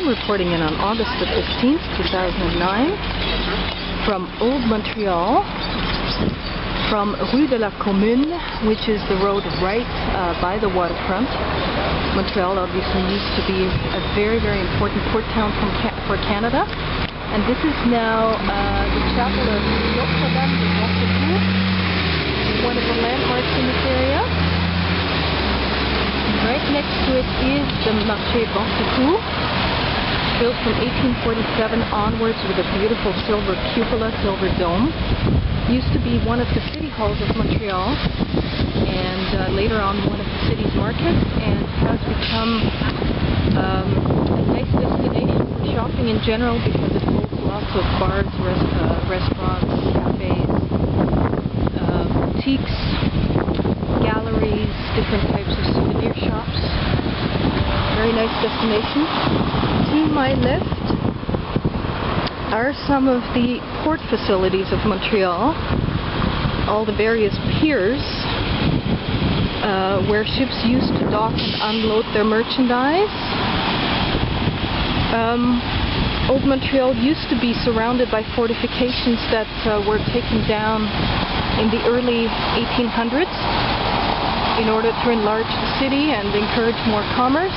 I'm reporting in on August the 15th, 2009, from Old Montreal, from Rue de la Commune, which is the road right by the waterfront. Montreal obviously used to be a very, very important port town for Canada. And this is now the chapel of Notre-Dame-de-Bon-Secours, one of the landmarks in this area. Right next to it is the Montreals Bon-Secours, built from 1847 onwards with a beautiful silver cupola, silver dome. Used to be one of the city halls of Montreal, and later on one of the city's markets, and has become a nice destination for shopping in general because it holds lots of bars, restaurants, cafes, boutiques, galleries, different types of souvenir shops. Very nice destination. To my left are some of the port facilities of Montreal, all the various piers where ships used to dock and unload their merchandise. Old Montreal used to be surrounded by fortifications that were taken down in the early 1800s in order to enlarge the city and encourage more commerce.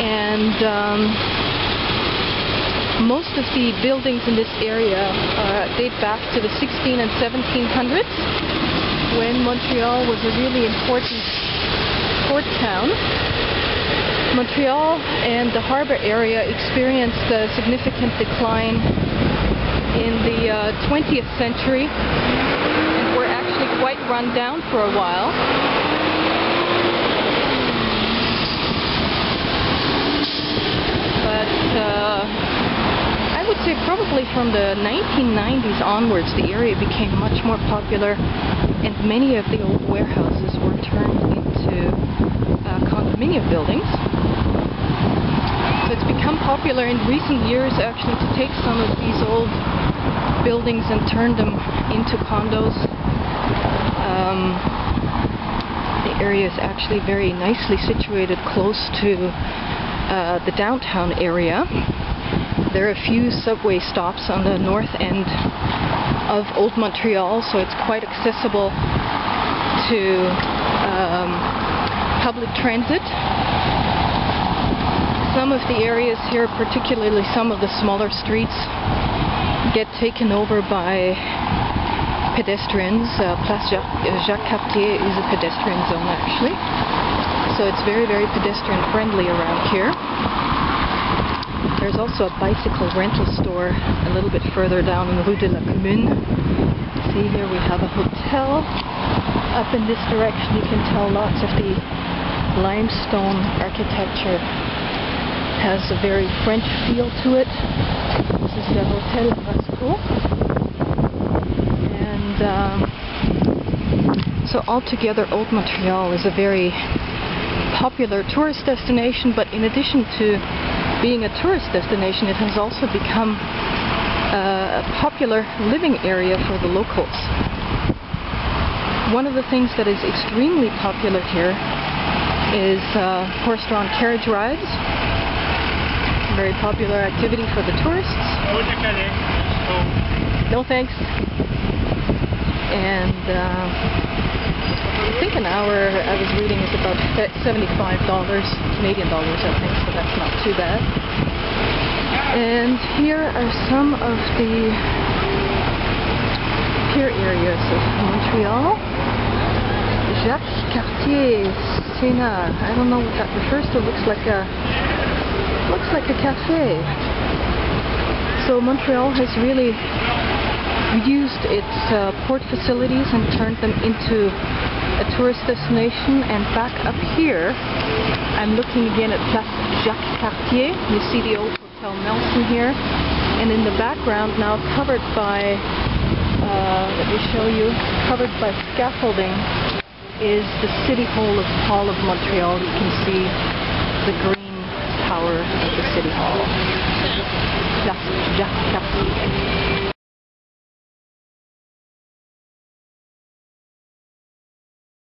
And most of the buildings in this area date back to the 16 and 1700s, when Montreal was a really important port town. Montreal and the harbor area experienced a significant decline in the 20th century and were actually quite run down for a while. But I would say probably from the 1990s onwards, the area became much more popular, and many of the old warehouses were turned into condominium buildings. So it's become popular in recent years actually to take some of these old buildings and turn them into condos. The area is actually very nicely situated close to the downtown area. There are a few subway stops on the north end of Old Montreal, so it's quite accessible to public transit. Some of the areas here, particularly some of the smaller streets, get taken over by pedestrians. Place Jacques Cartier is a pedestrian zone actually, so it's very, very pedestrian friendly around here. There's also a bicycle rental store a little bit further down in Rue de la Commune. See, here we have a hotel. Up in this direction you can tell lots of the limestone architecture has a very French feel to it. This is the Hotel Rasco. And so altogether Old Montreal is a very popular tourist destination, but in addition to being a tourist destination, it has also become a popular living area for the locals. One of the things that is extremely popular here is horse-drawn carriage rides. Very popular activity for the tourists. No thanks. And I think an hour, I was reading, is about $75 Canadian dollars, I think, so that's not too bad. And here are some of the pier areas of Montreal. Jacques Cartier, Sénat. I don't know what that refers to. Looks like a cafe. So Montreal has really used its port facilities and turned them into a tourist destination. And back up here, I'm looking again at Place Jacques Cartier. You see the old Hotel Nelson here, and in the background, now covered by, let me show you, covered by scaffolding, is the City Hall of Montreal. You can see the green tower of the City Hall. Place Jacques Cartier.